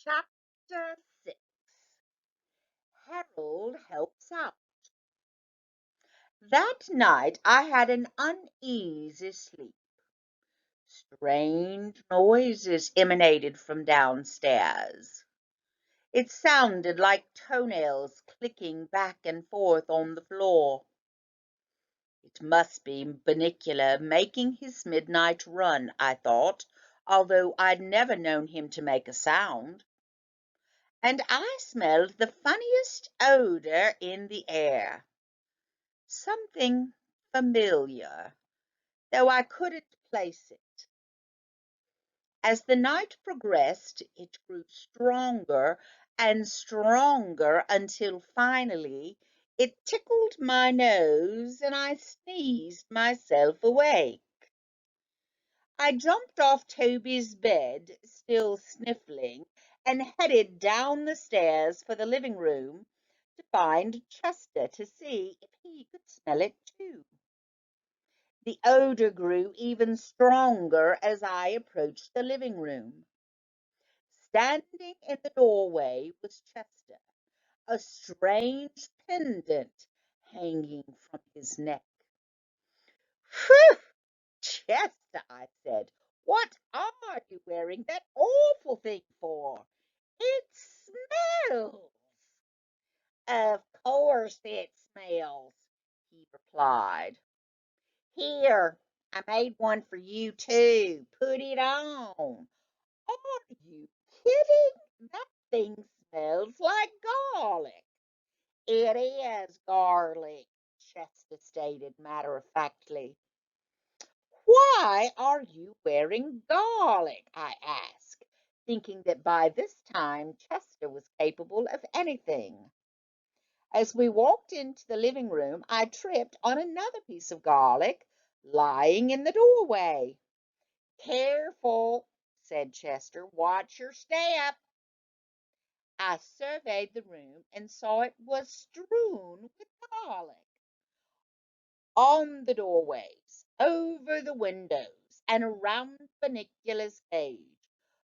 Chapter 6. Harold Helps Out. That night I had an uneasy sleep. Strange noises emanated from downstairs. It sounded like toenails clicking back and forth on the floor. It must be Bunnicula making his midnight run, I thought, although I'd never known him to make a sound. And I smelled the funniest odor in the air. Something familiar, though I couldn't place it. As the night progressed, it grew stronger and stronger until finally it tickled my nose and I sneezed myself awake. I jumped off Toby's bed, still sniffling, and headed down the stairs for the living room to find Chester to see if he could smell it too. The odor grew even stronger as I approached the living room. Standing in the doorway was Chester, a strange pendant hanging from his neck. "Whew, Chester," I said, "what are you wearing that awful thing for? It smells." "Of course it smells," he replied. "Here, I made one for you too. Put it on." "Are you kidding? That thing smells like garlic." "It is garlic," Chester stated matter-of-factly. "Why are you wearing garlic?" I asked, thinking that by this time Chester was capable of anything. As we walked into the living room, I tripped on another piece of garlic lying in the doorway. "Careful," said Chester. "Watch your step." I surveyed the room and saw it was strewn with garlic. On the doorways, over the windows, and around Bunnicula's cage,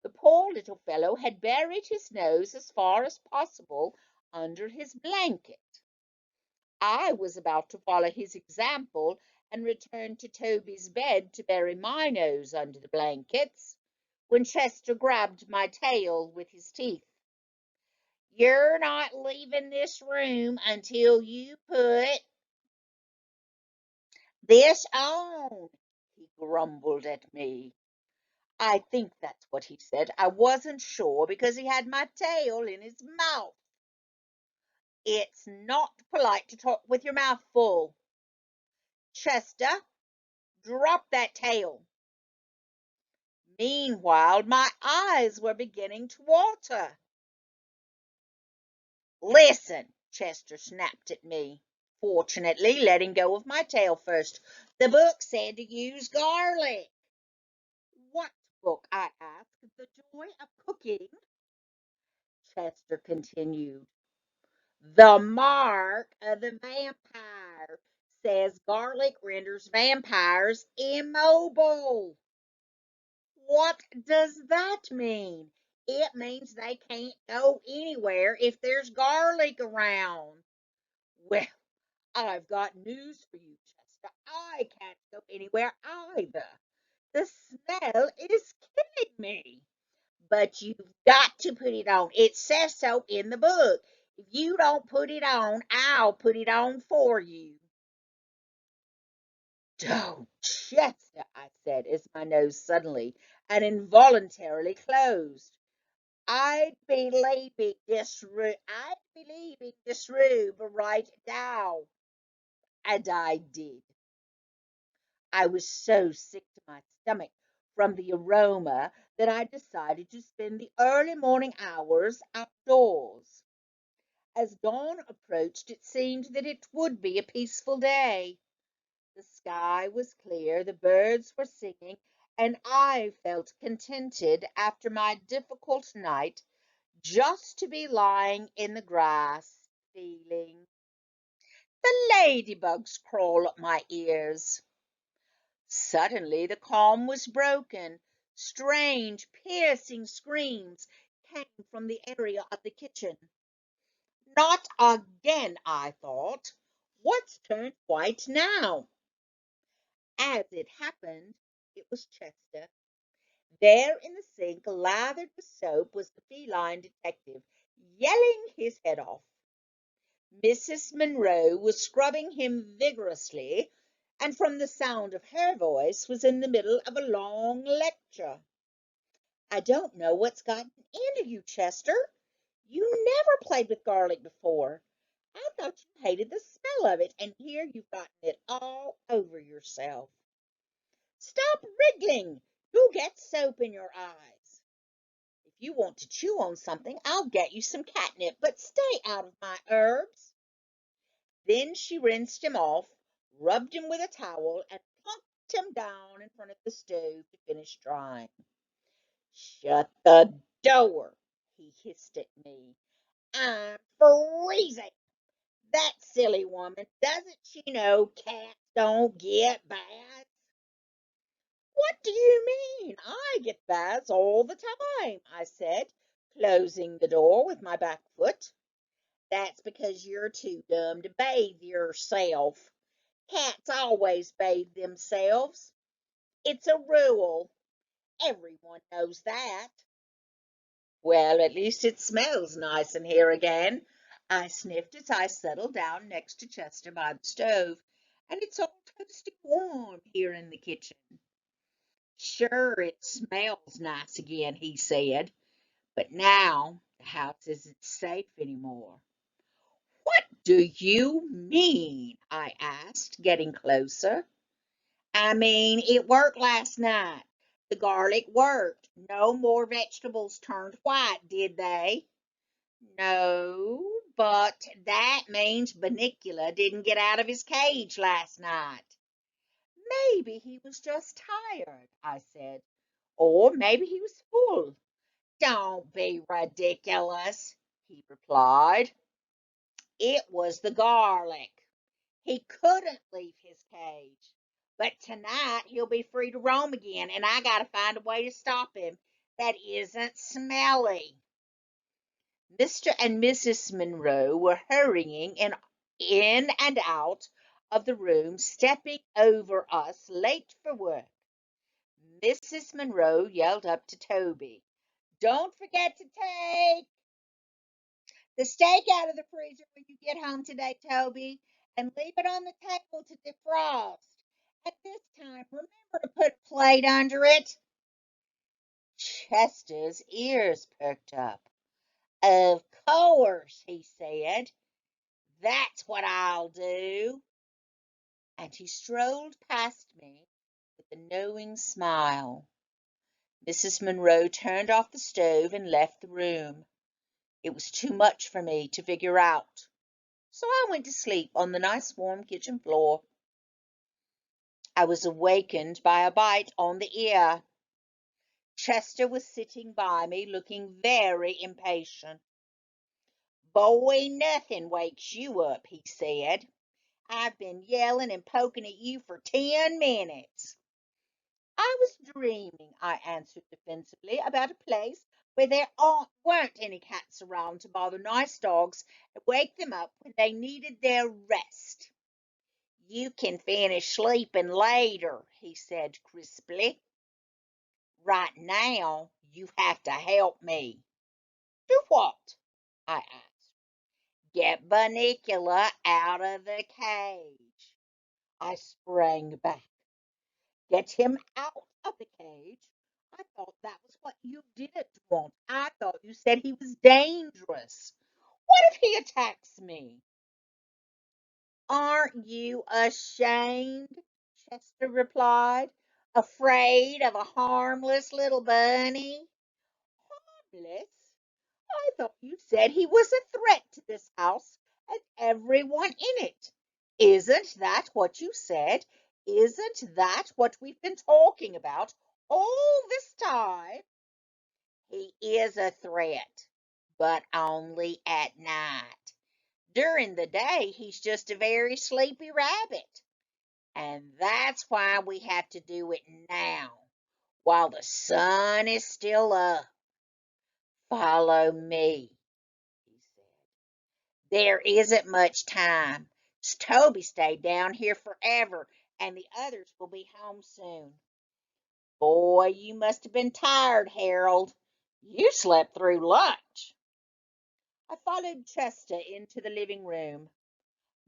the poor little fellow had buried his nose as far as possible under his blanket. I was about to follow his example and return to Toby's bed to bury my nose under the blankets, when Chester grabbed my tail with his teeth. "You're not leaving this room until you put this on," he grumbled at me. I think that's what he said. I wasn't sure because he had my tail in his mouth. "It's not polite to talk with your mouth full. Chester, drop that tail." Meanwhile, my eyes were beginning to water. "Listen," Chester snapped at me, fortunately letting go of my tail first. "The book said to use garlic." "What book?" I asked. "The Joy of Cooking?" Chester continued. "The Mark of the Vampire says garlic renders vampires immobile." "What does that mean?" "It means they can't go anywhere if there's garlic around." "Well, I've got news for you, Chester. I can't go anywhere either. The smell is killing me." "But you've got to put it on. It says so in the book. If you don't put it on, I'll put it on for you." "Oh, Chester," I said, as my nose suddenly and involuntarily closed. I'd be leaving this room right now." And I did. I was so sick to my stomach from the aroma that I decided to spend the early morning hours outdoors. As dawn approached, it seemed that it would be a peaceful day. The sky was clear, the birds were singing, and I felt contented after my difficult night just to be lying in the grass, feeling the ladybugs crawl up my ears. Suddenly the calm was broken. Strange, piercing screams came from the area of the kitchen. Not again, I thought. What's turned white now? As it happened, it was Chester. There in the sink, lathered with soap, was the feline detective, yelling his head off. Mrs. Monroe was scrubbing him vigorously, and from the sound of her voice was in the middle of a long lecture. I don't know what's gotten into you, Chester. You never played with garlic before. I thought you hated the smell of it, and here you've gotten it all over yourself. Stop wriggling. You'll get soap in your eyes. If you want to chew on something, I'll get you some catnip, but stay out of my herbs. Then she rinsed him off, rubbed him with a towel, and plunked him down in front of the stove to finish drying. Shut the door, he hissed at me. I'm freezing. That silly woman, doesn't she know cats don't get baths? What do you mean? I get baths all the time, I said, closing the door with my back foot. That's because you're too dumb to bathe yourself. Cats always bathe themselves. It's a rule. Everyone knows that. Well, at least it smells nice in here again. I sniffed as I settled down next to Chester by the stove, and it's all toasty warm here in the kitchen. Sure, it smells nice again, he said, but now the house isn't safe anymore. What do you mean? I asked, getting closer. I mean, it worked last night. The garlic worked. No more vegetables turned white, did they? No, but that means Bunnicula didn't get out of his cage last night. Maybe he was just tired, I said. Or maybe he was full. Don't be ridiculous, he replied. It was the garlic. He couldn't leave his cage. But tonight he'll be free to roam again, and I gotta find a way to stop him that isn't smelly. Mr. and Mrs. Monroe were hurrying in and out of the room, stepping over us, late for work. Mrs. Monroe yelled up to Toby, "Don't forget to take the steak out of the freezer when you get home today, Toby, and leave it on the table to defrost. At this time, remember to put a plate under it." Chester's ears perked up. "Of course," he said. "That's what I'll do." And he strolled past me with a knowing smile. Mrs. Monroe turned off the stove and left the room. It was too much for me to figure out, so I went to sleep on the nice warm kitchen floor. I was awakened by a bite on the ear. Chester was sitting by me, looking very impatient. "Boy, nothing wakes you up," he said. "I've been yelling and poking at you for 10 minutes." "I was dreaming," I answered defensively, "about a place where there weren't any cats around to bother nice dogs and wake them up when they needed their rest." "You can finish sleeping later," he said crisply. "Right now, you have to help me." "Do what?" I asked. "Get Bunnicula out of the cage." I sprang back. "Get him out of the cage? I thought that was what you didn't want. I thought you said he was dangerous. What if he attacks me?" "Aren't you ashamed?" Chester replied. "Afraid of a harmless little bunny?" "Harmless? I thought you said he was a threat to this house and everyone in it. Isn't that what you said? Isn't that what we've been talking about all this time?" "He is a threat, but only at night. During the day, he's just a very sleepy rabbit. And that's why we have to do it now, while the sun is still up. Follow me, he said. There isn't much time. Toby stayed down here forever, and the others will be home soon. Boy, you must have been tired, Harold. You slept through lunch. I followed Chester into the living room.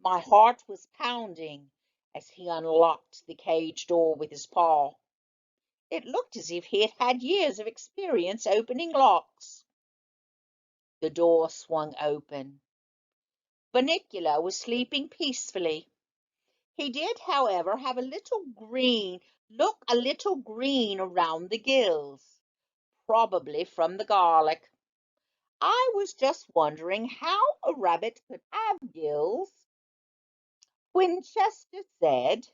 My heart was pounding as he unlocked the cage door with his paw. It looked as if he had had years of experience opening locks. The door swung open. Bunnicula was sleeping peacefully. He did, however, have look a little green around the gills, probably from the garlic. I was just wondering how a rabbit could have gills when Chester said,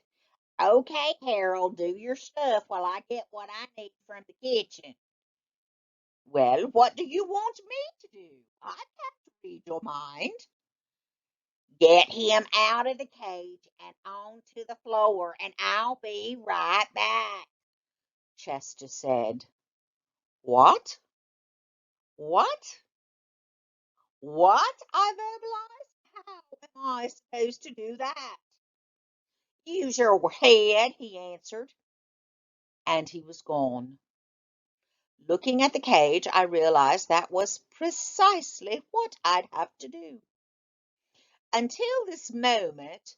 "Okay, Harold, do your stuff while I get what I need from the kitchen." Well, what do you want me to do? I can't read your mind. Get him out of the cage and onto the floor, and I'll be right back, Chester said. What? What? What? I verbalized. How am I supposed to do that? Use your head, he answered, and he was gone. Looking at the cage, I realized that was precisely what I'd have to do. Until this moment,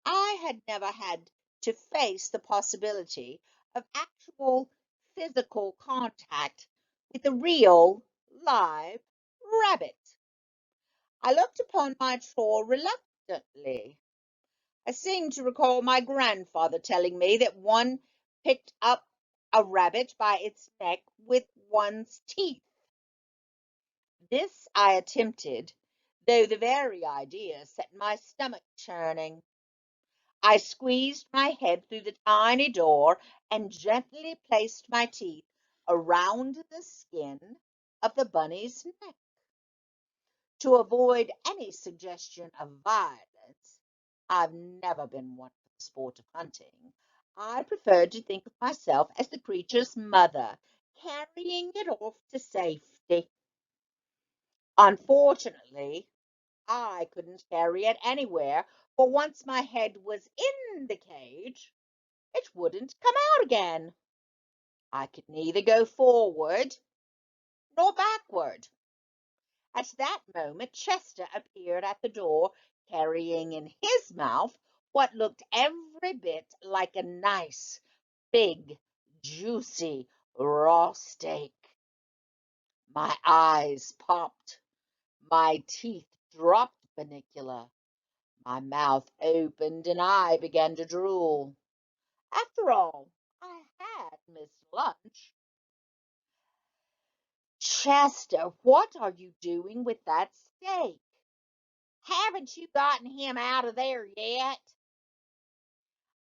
I had never had to face the possibility of actual physical contact with a real, live rabbit. I looked upon my chore reluctantly. I seemed to recall my grandfather telling me that one picked up a rabbit by its neck with one's teeth. This I attempted, though the very idea set my stomach churning. I squeezed my head through the tiny door and gently placed my teeth around the skin of the bunny's neck. To avoid any suggestion of violence, I've never been one for the sport of hunting. I preferred to think of myself as the creature's mother, carrying it off to safety. Unfortunately, I couldn't carry it anywhere, for once my head was in the cage, it wouldn't come out again. I could neither go forward nor backward. At that moment, Chester appeared at the door, carrying in his mouth what looked every bit like a nice, big, juicy raw steak. My eyes popped, my teeth dropped, Bunnicula. My mouth opened and I began to drool. After all, I had missed lunch. Chester, what are you doing with that steak? Haven't you gotten him out of there yet?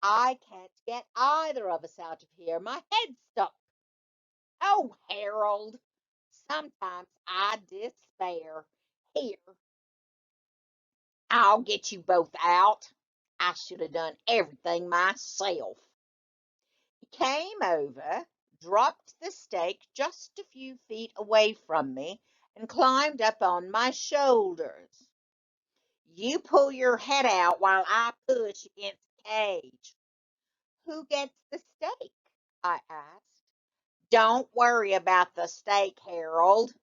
I can't get either of us out of here. My head's stuck. Oh, Harold, sometimes I despair. Here, I'll get you both out. I should have done everything myself. He came over, dropped the steak just a few feet away from me, and climbed up on my shoulders. You pull your head out while I push against the cage. Who gets the steak? I asked. Don't worry about the steak, Harold.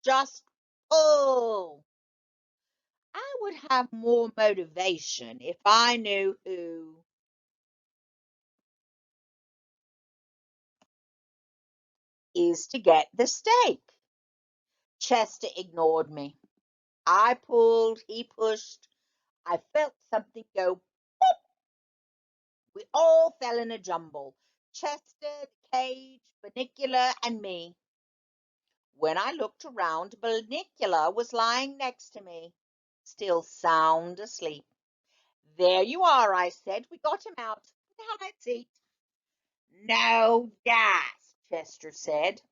Just pull. I would have more motivation if I knew who is to get the steak. Chester ignored me. I pulled, he pushed. I felt something go boop. We all fell in a jumble. Chester, the cage, Bunnicula, and me. When I looked around, Bunnicula was lying next to me, still sound asleep. There you are, I said. We got him out. Now let's eat. No dice, Chester said.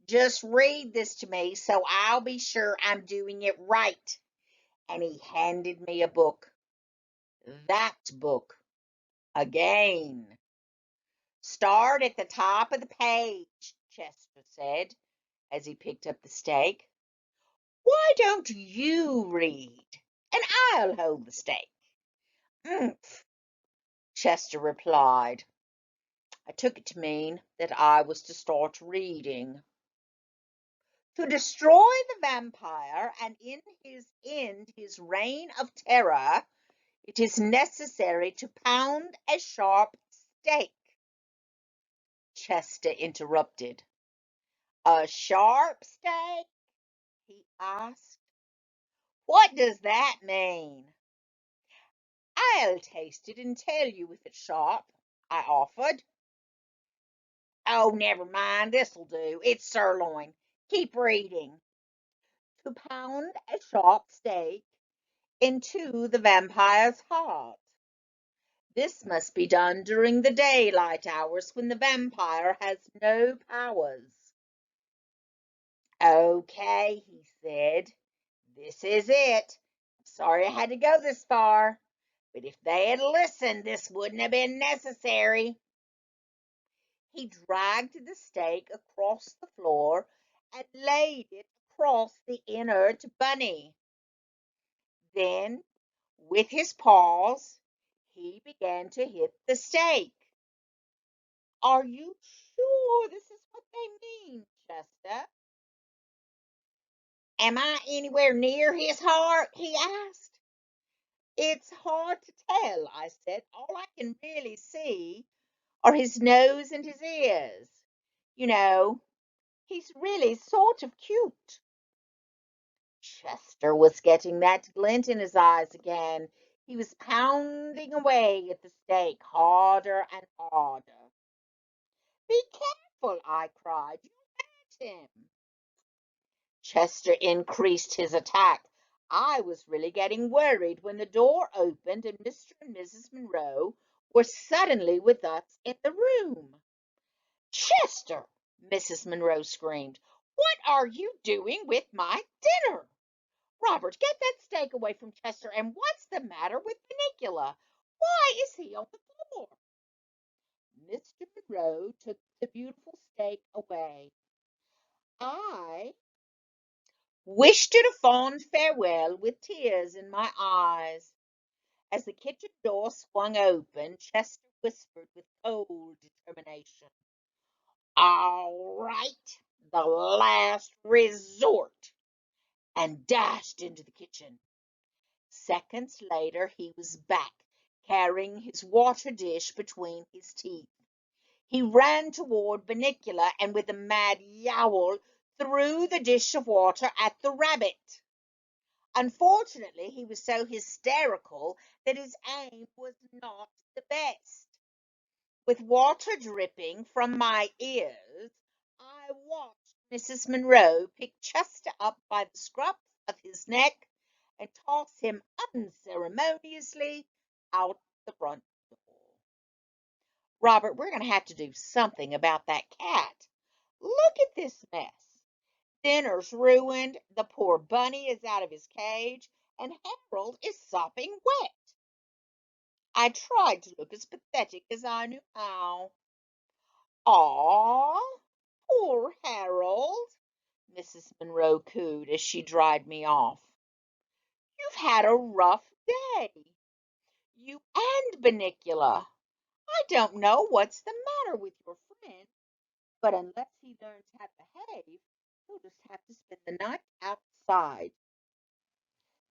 Just read this to me so I'll be sure I'm doing it right. And he handed me a book. That book. Again. Start at the top of the page, Chester said, as he picked up the steak. "Why don't you read, and I'll hold the steak?" "Umph," Chester replied. I took it to mean that I was to start reading. To destroy the vampire and in his end his reign of terror, it is necessary to pound a sharp steak. Chester interrupted. "A sharp steak?" he asked. "What does that mean?" "I'll taste it and tell you if it's sharp," I offered. "Oh, never mind, this'll do. It's sirloin. Keep reading." To pound a sharp steak into the vampire's heart. This must be done during the daylight hours when the vampire has no powers. "Okay," he said. "This is it. I'm sorry I had to go this far, but if they had listened, this wouldn't have been necessary." He dragged the steak across the floor and laid it across the inert bunny. Then, with his paws, he began to hit the steak. "Are you sure this is what they mean, Chester?" "Am I anywhere near his heart?" he asked. "It's hard to tell," I said. "All I can really see are his nose and his ears. You know, he's really sort of cute." Chester was getting that glint in his eyes again. He was pounding away at the steak harder and harder. "Be careful," I cried. "You'll hurt him." Chester increased his attack. I was really getting worried when the door opened and Mr. and Mrs. Monroe were suddenly with us in the room. "Chester!" Mrs. Monroe screamed. "What are you doing with my dinner? Robert, get that steak away from Chester, and what's the matter with Bunnicula? Why is he on the floor?" Mr. Monroe took the beautiful steak away. I wished it a fond farewell with tears in my eyes. As the kitchen door swung open, Chester whispered with cold determination, "All right, the last resort," and dashed into the kitchen. Seconds later he was back, carrying his water dish between his teeth. He ran toward Bunnicula and with a mad yowl threw the dish of water at the rabbit. Unfortunately, he was so hysterical that his aim was not the best. With water dripping from my ears, I watched Mrs. Monroe pick Chester up by the scruff of his neck and toss him unceremoniously out the front door. "Robert, we're going to have to do something about that cat. Look at this mess. Dinner's ruined, the poor bunny is out of his cage, and Harold is sopping wet." I tried to look as pathetic as I knew how. "Aw, poor Harold," Mrs. Monroe cooed as she dried me off. "You've had a rough day. You and Bunnicula. I don't know what's the matter with your friend, but unless he learns how to behave, he'll just have to spend the night outside."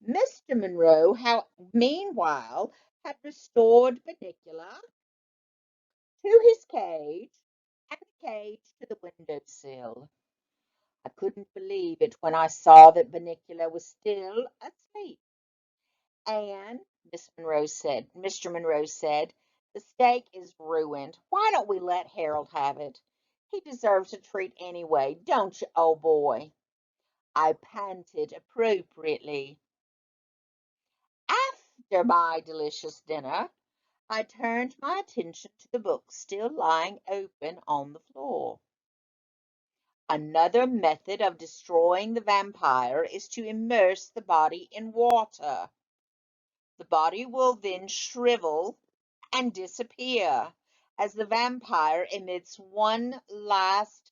Mr. Monroe, meanwhile, had restored Bunnicula to his cage and the cage to the window sill. I couldn't believe it when I saw that Bunnicula was still asleep. "And," Mr. Monroe said, "the steak is ruined. Why don't we let Harold have it? He deserves a treat anyway, don't you, old boy?" I panted appropriately. After my delicious dinner, I turned my attention to the book still lying open on the floor. Another method of destroying the vampire is to immerse the body in water. The body will then shrivel and disappear as the vampire emits one last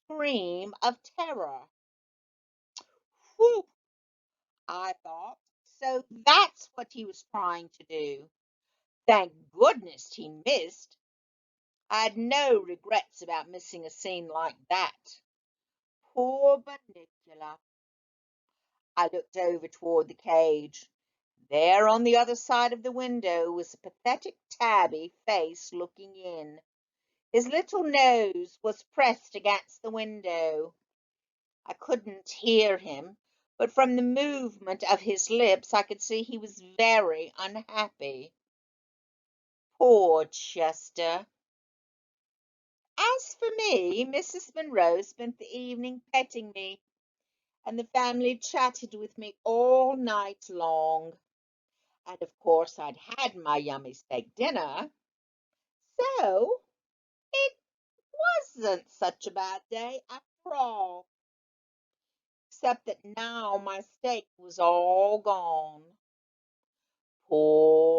scream of terror. Whew, I thought. So that's what he was trying to do. Thank goodness he missed. I had no regrets about missing a scene like that. Poor Bunnicula. I looked over toward the cage. There on the other side of the window was a pathetic tabby face looking in. His little nose was pressed against the window. I couldn't hear him, but from the movement of his lips I could see he was very unhappy. Poor Chester. As for me, Mrs. Monroe spent the evening petting me, and the family chatted with me all night long. And of course I'd had my yummy steak dinner, so it wasn't such a bad day after all, except that now my steak was all gone. Poor